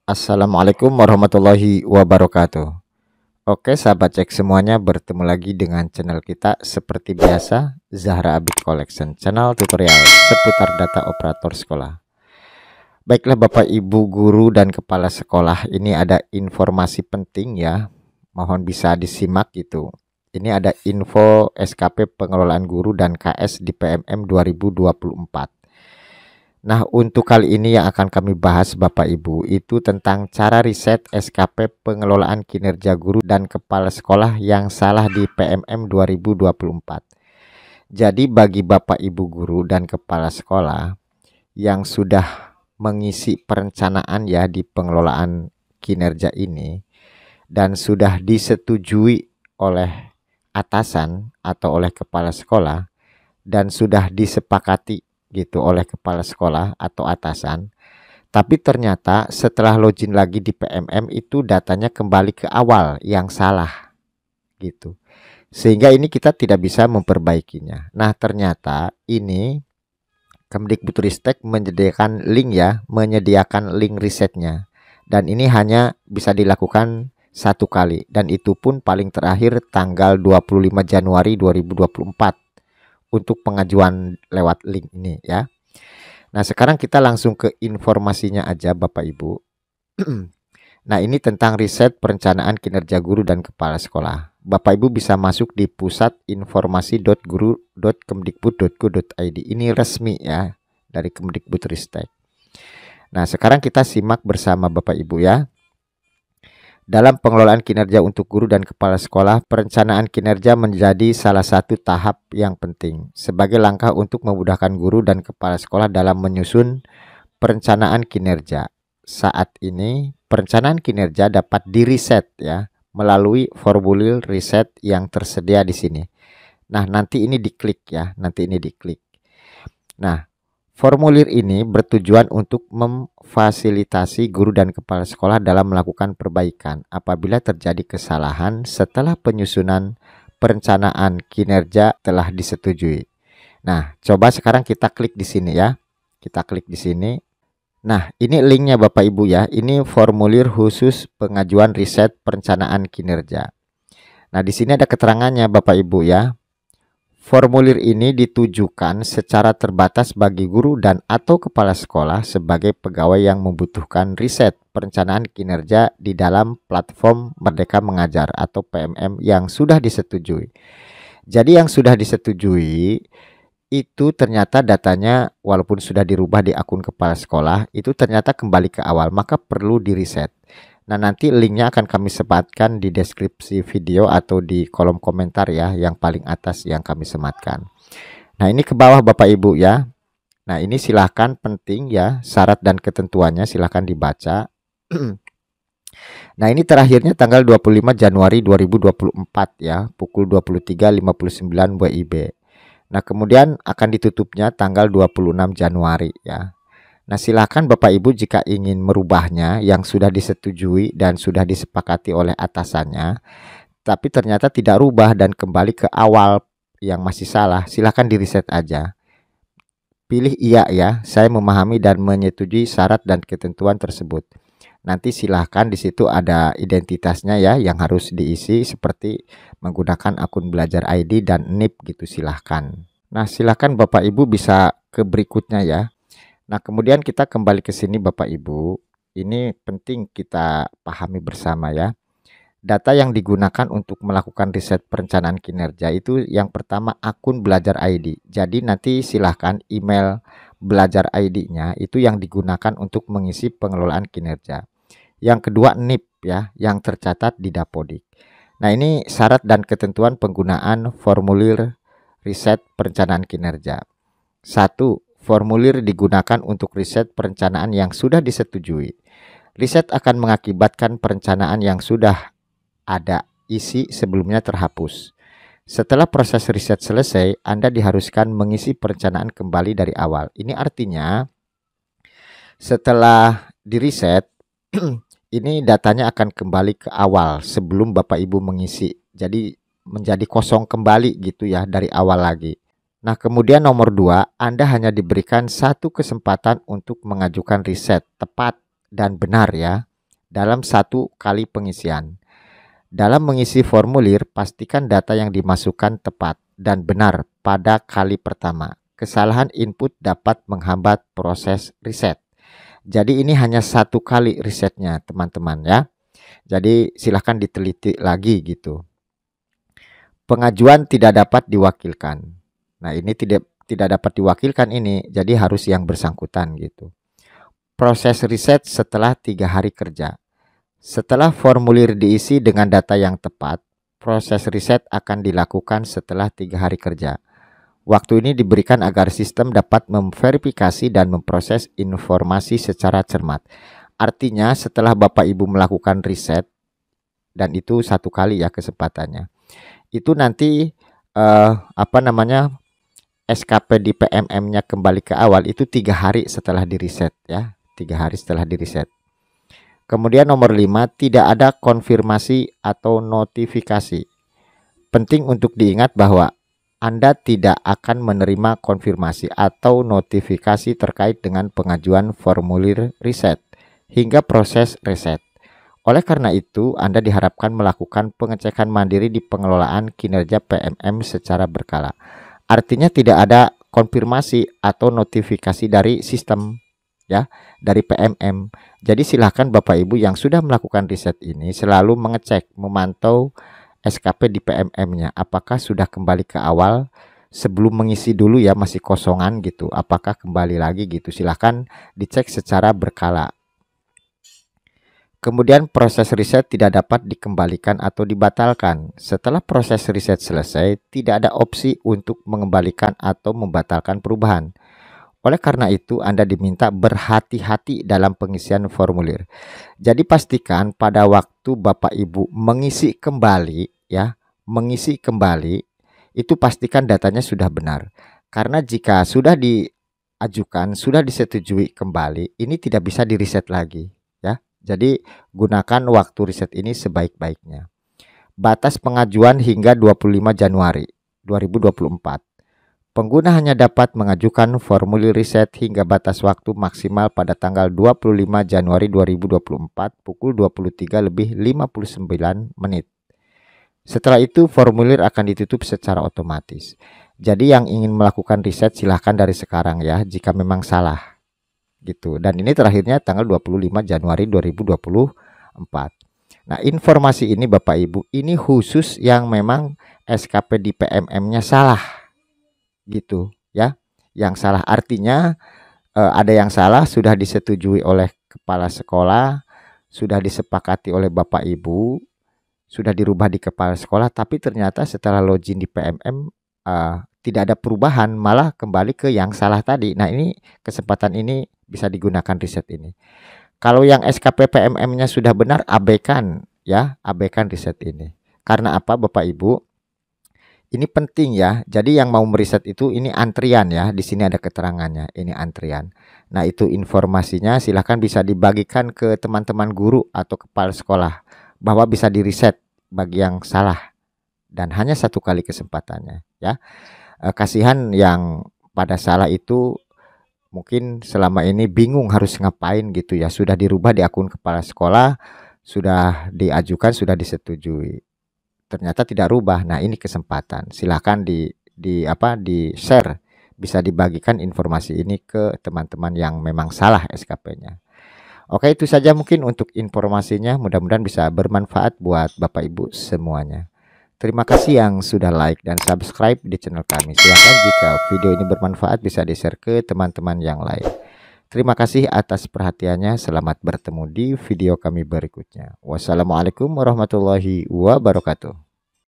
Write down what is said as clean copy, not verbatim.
Assalamualaikum warahmatullahi wabarakatuh. Oke sahabat cek semuanya, bertemu lagi dengan channel kita seperti biasa, Zahra Abid Collection, channel tutorial seputar data operator sekolah. Baiklah Bapak Ibu guru dan kepala sekolah, ini ada informasi penting ya, mohon bisa disimak gitu. Ini ada info SKP pengelolaan guru dan KS di PMM 2024. Nah, untuk kali ini yang akan kami bahas Bapak Ibu itu tentang cara riset SKP pengelolaan kinerja guru dan kepala sekolah yang salah di PMM 2024. Jadi bagi Bapak Ibu guru dan kepala sekolah yang sudah mengisi perencanaan ya di pengelolaan kinerja ini dan sudah disetujui oleh atasan atau oleh kepala sekolah dan sudah disepakati gitu oleh kepala sekolah atau atasan, tapi ternyata setelah login lagi di PMM itu datanya kembali ke awal yang salah gitu, sehingga ini kita tidak bisa memperbaikinya. Nah ternyata ini Kemdikbudristek menyediakan link risetnya, dan ini hanya bisa dilakukan satu kali, dan itu pun paling terakhir tanggal 25 Januari 2024 untuk pengajuan lewat link ini ya. Nah sekarang kita langsung ke informasinya aja Bapak Ibu. Nah ini tentang riset perencanaan kinerja guru dan kepala sekolah. Bapak Ibu bisa masuk di pusatinformasi.guru.kemdikbud.go.id. Ini resmi ya dari Kemdikbudristek. Nah sekarang kita simak bersama Bapak Ibu ya. Dalam pengelolaan kinerja untuk guru dan kepala sekolah, perencanaan kinerja menjadi salah satu tahap yang penting sebagai langkah untuk memudahkan guru dan kepala sekolah dalam menyusun perencanaan kinerja. Saat ini, perencanaan kinerja dapat diriset ya melalui formulir riset yang tersedia di sini. Nah, nanti ini diklik ya, nanti ini diklik. Nah, formulir ini bertujuan untuk memfasilitasi guru dan kepala sekolah dalam melakukan perbaikan apabila terjadi kesalahan setelah penyusunan perencanaan kinerja telah disetujui. Nah, coba sekarang kita klik di sini ya. Kita klik di sini. Nah, ini linknya Bapak Ibu ya. Ini formulir khusus pengajuan riset perencanaan kinerja. Nah, di sini ada keterangannya Bapak Ibu ya. Formulir ini ditujukan secara terbatas bagi guru dan atau kepala sekolah sebagai pegawai yang membutuhkan riset perencanaan kinerja di dalam platform Merdeka Mengajar atau PMM yang sudah disetujui. Jadi yang sudah disetujui itu ternyata datanya walaupun sudah dirubah di akun kepala sekolah itu ternyata kembali ke awal, maka perlu diriset. Nah nanti linknya akan kami sematkan di deskripsi video atau di kolom komentar ya, yang paling atas yang kami sematkan. Nah ini ke bawah Bapak Ibu ya. Nah ini silahkan, penting ya, syarat dan ketentuannya silahkan dibaca. Nah ini terakhirnya tanggal 25 Januari 2024 ya, pukul 23.59 WIB. Nah kemudian akan ditutupnya tanggal 26 Januari ya. Nah silakan Bapak Ibu jika ingin merubahnya yang sudah disetujui dan sudah disepakati oleh atasannya, tapi ternyata tidak rubah dan kembali ke awal yang masih salah, silakan diriset aja. Pilih iya ya, saya memahami dan menyetujui syarat dan ketentuan tersebut. Nanti silahkan di situ ada identitasnya ya yang harus diisi seperti menggunakan akun belajar ID dan NIP gitu, silahkan. Nah silahkan Bapak Ibu bisa ke berikutnya ya. Nah, kemudian kita kembali ke sini Bapak Ibu. Ini penting kita pahami bersama ya. Data yang digunakan untuk melakukan riset perencanaan kinerja itu yang pertama akun belajar ID. Jadi nanti silahkan email belajar ID-nya itu yang digunakan untuk mengisi pengelolaan kinerja. Yang kedua NIP ya, yang tercatat di Dapodik. Nah, ini syarat dan ketentuan penggunaan formulir riset perencanaan kinerja. 1. Formulir digunakan untuk riset perencanaan yang sudah disetujui. Riset akan mengakibatkan perencanaan yang sudah ada isi sebelumnya terhapus. Setelah proses riset selesai, Anda diharuskan mengisi perencanaan kembali dari awal. Ini artinya setelah diriset, ini datanya akan kembali ke awal sebelum Bapak Ibu mengisi. Jadi menjadi kosong kembali gitu ya, dari awal lagi. Nah, kemudian nomor 2, Anda hanya diberikan satu kesempatan untuk mengajukan riset tepat dan benar ya. dalam satu kali pengisian. Dalam mengisi formulir, pastikan data yang dimasukkan tepat dan benar pada kali pertama. Kesalahan input dapat menghambat proses riset. Jadi ini hanya satu kali risetnya teman-teman ya. Jadi silahkan diteliti lagi gitu. Pengajuan tidak dapat diwakilkan. Nah ini tidak dapat diwakilkan ini, jadi harus yang bersangkutan gitu. Proses riset setelah 3 hari kerja. Setelah formulir diisi dengan data yang tepat, proses riset akan dilakukan setelah 3 hari kerja. Waktu ini diberikan agar sistem dapat memverifikasi dan memproses informasi secara cermat. Artinya setelah Bapak Ibu melakukan riset, dan itu satu kali ya kesempatannya, itu nanti SKP di PMM-nya kembali ke awal itu 3 hari setelah diriset ya, 3 hari setelah diriset. Kemudian nomor 5, tidak ada konfirmasi atau notifikasi. Penting untuk diingat bahwa Anda tidak akan menerima konfirmasi atau notifikasi terkait dengan pengajuan formulir riset hingga proses riset. Oleh karena itu, Anda diharapkan melakukan pengecekan mandiri di pengelolaan kinerja PMM secara berkala. Artinya tidak ada konfirmasi atau notifikasi dari sistem ya, dari PMM. Jadi silakan Bapak Ibu yang sudah melakukan riset ini selalu mengecek, memantau SKP di PMM-nya apakah sudah kembali ke awal sebelum mengisi dulu ya, masih kosongan gitu, apakah kembali lagi gitu. Silakan dicek secara berkala. Kemudian proses riset tidak dapat dikembalikan atau dibatalkan. Setelah proses riset selesai, tidak ada opsi untuk mengembalikan atau membatalkan perubahan. Oleh karena itu, Anda diminta berhati-hati dalam pengisian formulir. Jadi pastikan pada waktu Bapak Ibu mengisi kembali ya, mengisi kembali itu pastikan datanya sudah benar. Karena jika sudah diajukan, sudah disetujui kembali, ini tidak bisa diriset lagi ya. Jadi gunakan waktu riset ini sebaik-baiknya. Batas pengajuan hingga 25 Januari 2024. Pengguna hanya dapat mengajukan formulir riset hingga batas waktu maksimal pada tanggal 25 Januari 2024 pukul 23:59. Setelah itu formulir akan ditutup secara otomatis. Jadi yang ingin melakukan riset silahkan dari sekarang ya, jika memang salah gitu. Dan ini terakhirnya tanggal 25 Januari 2024. Nah, informasi ini Bapak Ibu, ini khusus yang memang SKP di PMM-nya salah gitu ya. Yang salah artinya ada yang salah sudah disetujui oleh kepala sekolah, sudah disepakati oleh Bapak Ibu, sudah dirubah di kepala sekolah, tapi ternyata setelah login di PMM tidak ada perubahan, malah kembali ke yang salah tadi. Nah, ini kesempatan ini bisa digunakan riset ini. Kalau yang SKP PMM-nya sudah benar, abaikan ya, abaikan riset ini. Karena apa Bapak Ibu? Ini penting ya. Jadi yang mau meriset itu ini antrian ya. Di sini ada keterangannya. Ini antrian. Nah, itu informasinya silahkan bisa dibagikan ke teman-teman guru atau kepala sekolah bahwa bisa diriset bagi yang salah dan hanya satu kali kesempatannya ya. Kasihan yang pada salah itu mungkin selama ini bingung harus ngapain gitu ya. Sudah dirubah di akun kepala sekolah, sudah diajukan, sudah disetujui, ternyata tidak rubah. Nah, ini kesempatan. Silahkan di share, bisa dibagikan informasi ini ke teman-teman yang memang salah SKP-nya. Oke, itu saja mungkin untuk informasinya. Mudah-mudahan bisa bermanfaat buat Bapak Ibu semuanya. Terima kasih yang sudah like dan subscribe di channel kami. Silahkan jika video ini bermanfaat bisa di-share ke teman-teman yang lain. Terima kasih atas perhatiannya. Selamat bertemu di video kami berikutnya. Wassalamualaikum warahmatullahi wabarakatuh.